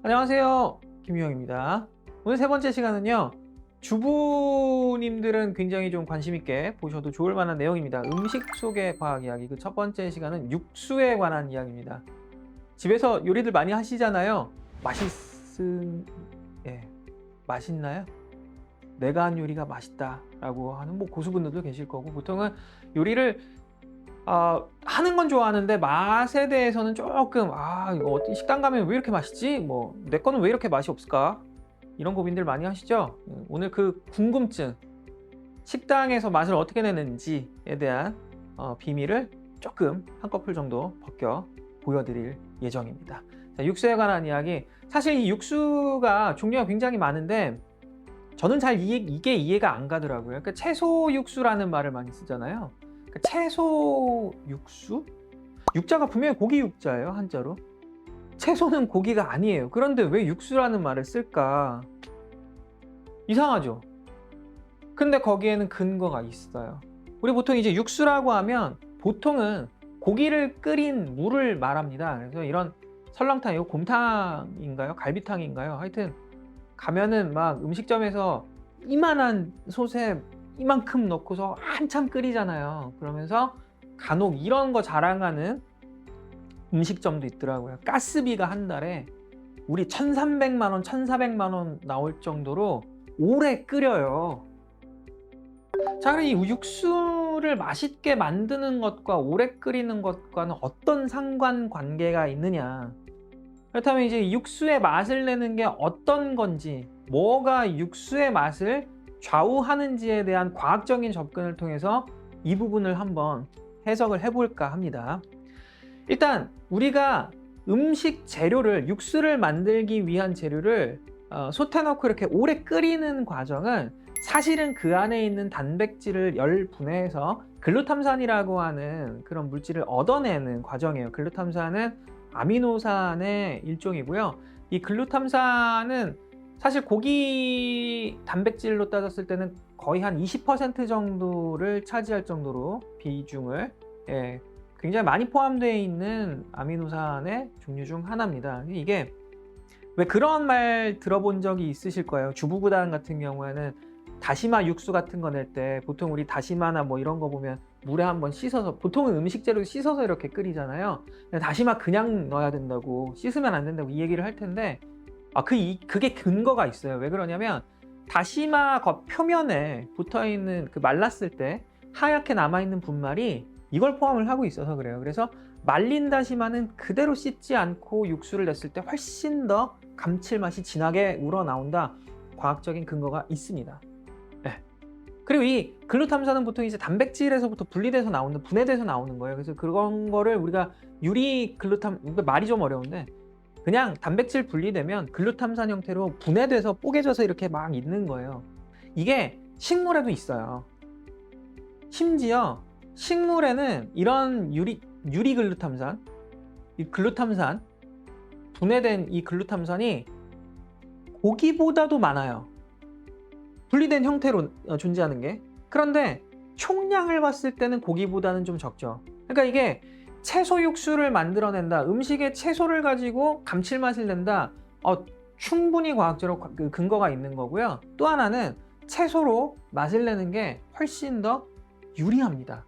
안녕하세요, 김유영입니다. 오늘 세 번째 시간은요, 주부님들은 굉장히 좀 관심 있게 보셔도 좋을 만한 내용입니다. 음식 속의 과학 이야기. 그 첫 번째 시간은 육수에 관한 이야기입니다. 집에서 요리들 많이 하시잖아요. 맛있나요? 내가 한 요리가 맛있다라고 하는 고수분들도 계실 거고, 보통은 요리를 하는 건 좋아하는데 맛에 대해서는 조금 이거 식당 가면 왜 이렇게 맛있지? 내 거는 왜 이렇게 맛이 없을까? 이런 고민들 많이 하시죠? 오늘 그 궁금증, 식당에서 맛을 어떻게 내는지에 대한 비밀을 조금 한꺼풀 정도 벗겨 보여드릴 예정입니다. 자, 육수에 관한 이야기. 사실 이 육수가 종류가 굉장히 많은데 저는 잘 이게 이해가 안 가더라고요. 그러니까 채소 육수라는 말을 많이 쓰잖아요. 채소 육수? 육자가 분명히 고기 육자예요, 한자로. 채소는 고기가 아니에요. 그런데 왜 육수라는 말을 쓸까? 이상하죠? 근데 거기에는 근거가 있어요. 우리 보통 이제 육수라고 하면 보통은 고기를 끓인 물을 말합니다. 그래서 이런 설렁탕, 이거 곰탕인가요? 갈비탕인가요? 하여튼 가면은 막 음식점에서 이만한 솥에 이만큼 넣고서 한참 끓이잖아요. 그러면서 간혹 이런 거 자랑하는 음식점도 있더라고요. 가스비가 한 달에 우리 1,300만 원, 1,400만 원 나올 정도로 오래 끓여요. 자, 그럼 이 육수를 맛있게 만드는 것과 오래 끓이는 것과는 어떤 상관관계가 있느냐? 그렇다면 이제 육수의 맛을 내는 게 어떤 건지, 뭐가 육수의 맛을 좌우하는지에 대한 과학적인 접근을 통해서 이 부분을 한번 해석을 해볼까 합니다. 일단 우리가 음식 재료를, 육수를 만들기 위한 재료를 솥에 넣고 이렇게 오래 끓이는 과정은 사실은 그 안에 있는 단백질을 열분해해서 글루탐산이라고 하는 그런 물질을 얻어내는 과정이에요. 글루탐산은 아미노산의 일종이고요. 이 글루탐산은 사실 고기 단백질로 따졌을 때는 거의 한 20% 정도를 차지할 정도로 비중을 굉장히 많이 포함되어 있는 아미노산의 종류 중 하나입니다. 이게 왜 그런 말 들어본 적이 있으실 거예요. 주부구단 같은 경우에는 다시마 육수 같은 거 낼 때 보통 우리 다시마나 이런 거 보면 물에 한번 씻어서, 보통은 음식 재료를 씻어서 이렇게 끓이잖아요. 다시마 그냥 넣어야 된다고, 씻으면 안 된다고 이 얘기를 할 텐데 그게 근거가 있어요. 왜 그러냐면 다시마 겉 표면에 붙어있는 그 말랐을 때 하얗게 남아있는 분말이 이걸 포함을 하고 있어서 그래요. 그래서 말린 다시마는 그대로 씻지 않고 육수를 냈을 때 훨씬 더 감칠맛이 진하게 우러나온다. 과학적인 근거가 있습니다. 네. 그리고 이 글루탐산은 보통 이제 단백질에서부터 분리돼서 나오는, 분해돼서 나오는 거예요. 그래서 그런 거를 우리가 말이 좀 어려운데 그냥 단백질 분리되면 글루탐산 형태로 분해돼서 뽀개져서 이렇게 막 있는 거예요. 이게 식물에도 있어요. 심지어 식물에는 이런 유리글루탐산, 이 글루탐산, 분해된 이 글루탐산이 고기보다도 많아요. 분리된 형태로 존재하는 게. 그런데 총량을 봤을 때는 고기보다는 좀 적죠. 그러니까 이게 채소 육수를 만들어낸다, 음식에 채소를 가지고 감칠맛을 낸다, 충분히 과학적으로 근거가 있는 거고요. 또 하나는 채소로 맛을 내는 게 훨씬 더 유리합니다.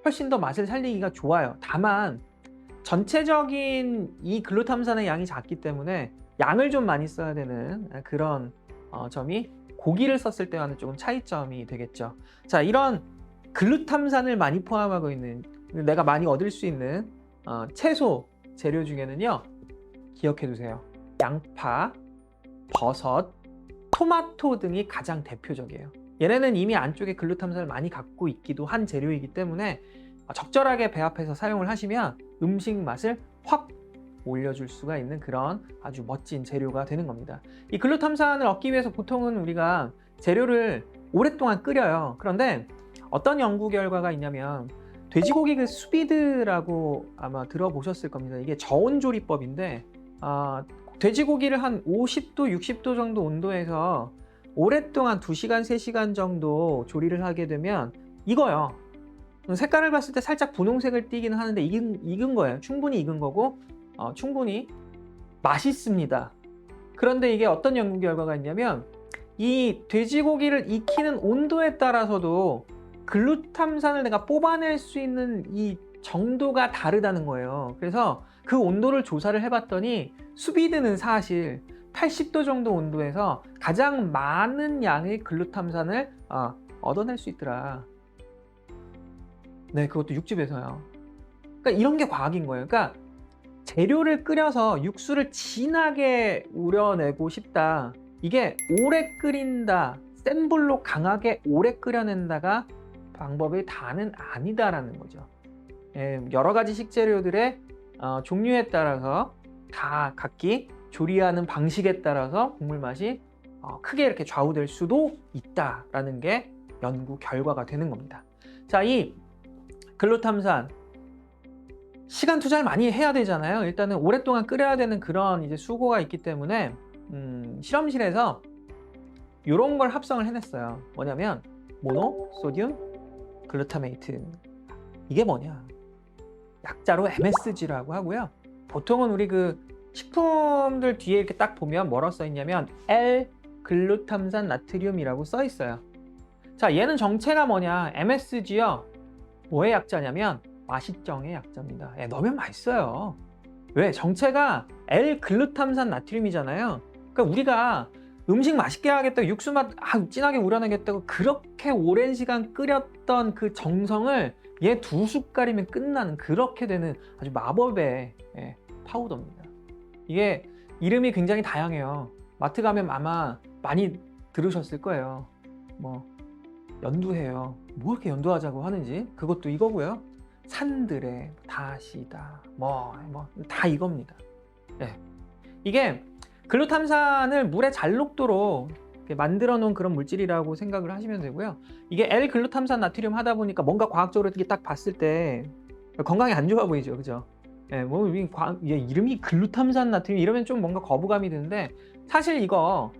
훨씬 더 맛을 살리기가 좋아요. 다만 전체적인 이 글루탐산의 양이 작기 때문에 양을 좀 많이 써야 되는 그런 점이 고기를 썼을 때와는 조금 차이점이 되겠죠. 자, 이런 글루탐산을 많이 포함하고 있는, 내가 많이 얻을 수 있는 채소 재료 중에는요, 기억해 두세요. 양파, 버섯, 토마토 등이 가장 대표적이에요. 얘네는 이미 안쪽에 글루탐산을 많이 갖고 있기도 한 재료이기 때문에 적절하게 배합해서 사용을 하시면 음식 맛을 확 올려줄 수가 있는 그런 아주 멋진 재료가 되는 겁니다. 이 글루탐산을 얻기 위해서 보통은 우리가 재료를 오랫동안 끓여요. 그런데 어떤 연구 결과가 있냐면 돼지고기 그 수비드라고 아마 들어보셨을 겁니다. 이게 저온조리법인데 돼지고기를 한 50도, 60도 정도 온도에서 오랫동안 2시간, 3시간 정도 조리를 하게 되면 이거요. 색깔을 봤을 때 살짝 분홍색을 띠기는 하는데 익은 거예요. 충분히 익은 거고 충분히 맛있습니다. 그런데 이게 어떤 연구 결과가 있냐면 이 돼지고기를 익히는 온도에 따라서도 글루탐산을 내가 뽑아낼 수 있는 이 정도가 다르다는 거예요. 그래서 그 온도를 조사를 해봤더니 수비드는 사실 80도 정도 온도에서 가장 많은 양의 글루탐산을 얻어낼 수 있더라. 네, 그것도 육즙에서요. 그러니까 이런 게 과학인 거예요. 그러니까 재료를 끓여서 육수를 진하게 우려내고 싶다. 이게 오래 끓인다, 센 불로 강하게 오래 끓여낸다가 방법이 다는 아니다라는 거죠. 예, 여러 가지 식재료들의 종류에 따라서 다 각기 조리하는 방식에 따라서 국물 맛이 크게 이렇게 좌우될 수도 있다라는 게 연구 결과가 되는 겁니다. 자, 이 글루탐산 시간 투자를 많이 해야 되잖아요. 일단은 오랫동안 끓여야 되는 그런 이제 수고가 있기 때문에 실험실에서 이런 걸 합성을 해냈어요. 뭐냐면 모노 소듐 글루타메이트. 이게 뭐냐? 약자로 MSG라고 하고요. 보통은 우리 그 식품들 뒤에 이렇게 딱 보면 뭐라고 써 있냐면 L-글루탐산 나트륨이라고 써 있어요. 자, 얘는 정체가 뭐냐? MSG요. 뭐의 약자냐면 맛있정의 약자입니다. 예, 넣으면 맛있어요. 왜? 정체가 L-글루탐산 나트륨이잖아요. 그러니까 우리가 음식 맛있게 하겠다고 육수 맛 진하게 우려내겠다고 그렇게 오랜 시간 끓였던 그 정성을 얘 2숟갈이면 끝나는 그렇게 되는 아주 마법의 파우더입니다. 이게 이름이 굉장히 다양해요. 마트 가면 아마 많이 들으셨을 거예요. 뭐 연두해요. 뭐 이렇게 연두하자고 하는지 그것도 이거고요. 산들의 다시다 뭐 다 이겁니다. 이게 글루탐산을 물에 잘 녹도록 만들어 놓은 그런 물질이라고 생각을 하시면 되고요. 이게 L-글루탐산 나트륨 하다 보니까 뭔가 과학적으로 이렇게 딱 봤을 때 건강에 안 좋아 보이죠, 그죠? 뭐 이름이 글루탐산 나트륨 이러면 좀 뭔가 거부감이 드는데 사실 이거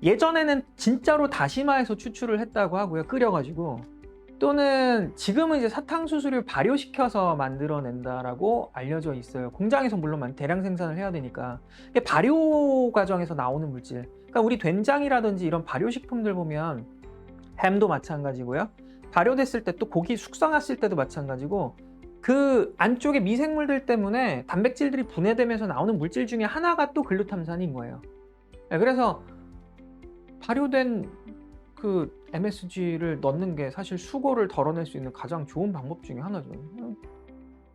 예전에는 진짜로 다시마에서 추출을 했다고 하고요, 끓여가지고. 또는 지금은 이제 사탕수수를 발효시켜서 만들어낸다라고 알려져 있어요. 공장에서 물론 대량 생산을 해야 되니까. 이게 발효 과정에서 나오는 물질. 그러니까 우리 된장이라든지 이런 발효식품들 보면 햄도 마찬가지고요. 발효됐을 때 또 고기 숙성했을 때도 마찬가지고 그 안쪽에 미생물들 때문에 단백질들이 분해되면서 나오는 물질 중에 하나가 또 글루탐산인 거예요. 그래서 발효된 그 MSG를 넣는 게 사실 수고를 덜어낼 수 있는 가장 좋은 방법 중에 하나죠.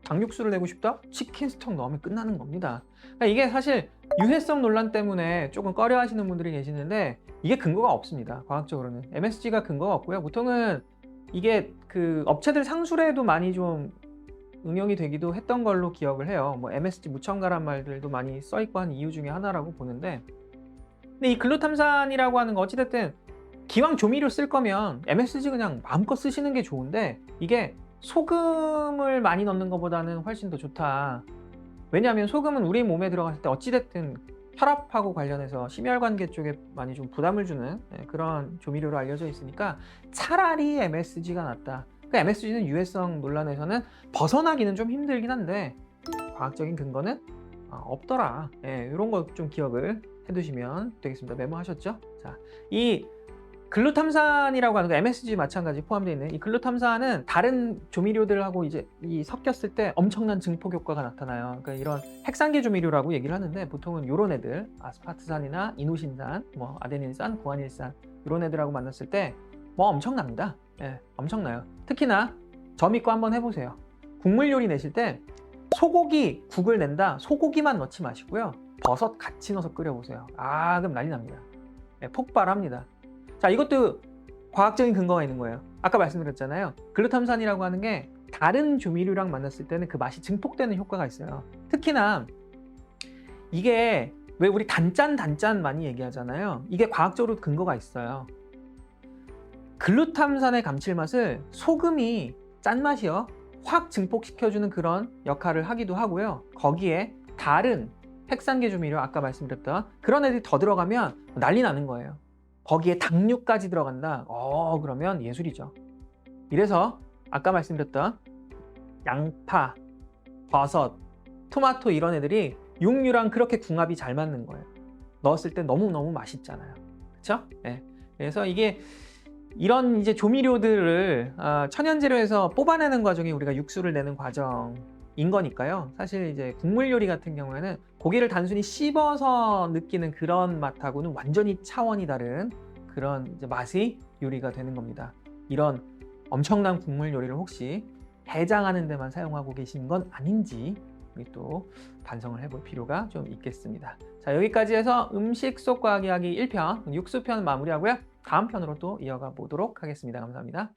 닭육수를 내고 싶다? 치킨 스톡 넣으면 끝나는 겁니다. 그러니까 이게 사실 유해성 논란 때문에 조금 꺼려 하시는 분들이 계시는데 이게 근거가 없습니다. 과학적으로는. MSG가 근거가 없고요. 보통은 이게 그 업체들 상술에도 많이 좀 응용이 되기도 했던 걸로 기억을 해요. 뭐 MSG 무첨가란 말들도 많이 써있고 한 이유 중에 하나라고 보는데, 근데 이 글루탐산이라고 하는 거 어찌됐든 기왕 조미료 쓸 거면 MSG 그냥 마음껏 쓰시는 게 좋은데 이게 소금을 많이 넣는 것보다는 훨씬 더 좋다. 왜냐하면 소금은 우리 몸에 들어갔을 때 어찌됐든 혈압하고 관련해서 심혈관계 쪽에 많이 좀 부담을 주는 그런 조미료로 알려져 있으니까 차라리 MSG가 낫다. 그 MSG는 유해성 논란에서는 벗어나기는 좀 힘들긴 한데 과학적인 근거는 없더라. 이런 거 좀 기억을 해두시면 되겠습니다. 메모하셨죠? 자, 이 글루탐산이라고 하는 거 MSG 마찬가지 포함되어 있는 이 글루탐산은 다른 조미료들하고 이제 섞였을 때 엄청난 증폭 효과가 나타나요. 그러니까 이런 핵산계 조미료라고 얘기를 하는데 보통은 이런 애들 아스파트산이나 이노신산, 뭐 아데닌산, 구아닐산 이런 애들하고 만났을 때 뭐 엄청납니다. 엄청나요. 특히나 저 믿고 한번 해보세요. 국물 요리 내실 때 소고기 국을 낸다. 소고기만 넣지 마시고요. 버섯 같이 넣어서 끓여보세요. 그럼 난리 납니다. 폭발합니다. 자, 이것도 과학적인 근거가 있는 거예요. 아까 말씀드렸잖아요. 글루탐산이라고 하는 게 다른 조미료랑 만났을 때는 그 맛이 증폭되는 효과가 있어요. 특히나 이게 왜 우리 단짠 많이 얘기하잖아요. 이게 과학적으로 근거가 있어요. 글루탐산의 감칠맛을 소금이 짠맛이요 확 증폭시켜주는 그런 역할을 하기도 하고요. 거기에 다른 핵산계 조미료 아까 말씀드렸던 그런 애들이 더 들어가면 난리 나는 거예요. 거기에 당류까지 들어간다. 그러면 예술이죠. 이래서 아까 말씀드렸던 양파, 버섯, 토마토 이런 애들이 육류랑 그렇게 궁합이 잘 맞는 거예요. 넣었을 때 너무너무 맛있잖아요. 그쵸? 예. 그래서 이게 이런 이제 조미료들을 천연재료에서 뽑아내는 과정이 우리가 육수를 내는 과정인 거니까요. 사실 이제 국물 요리 같은 경우에는 고기를 단순히 씹어서 느끼는 그런 맛하고는 완전히 차원이 다른 그런 이제 맛의 요리가 되는 겁니다. 이런 엄청난 국물 요리를 혹시 해장하는 데만 사용하고 계신 건 아닌지 또 반성을 해볼 필요가 좀 있겠습니다. 자, 여기까지 해서 음식 속 과학 이야기 1편, 육수편 마무리하고요. 다음 편으로 또 이어가 보도록 하겠습니다. 감사합니다.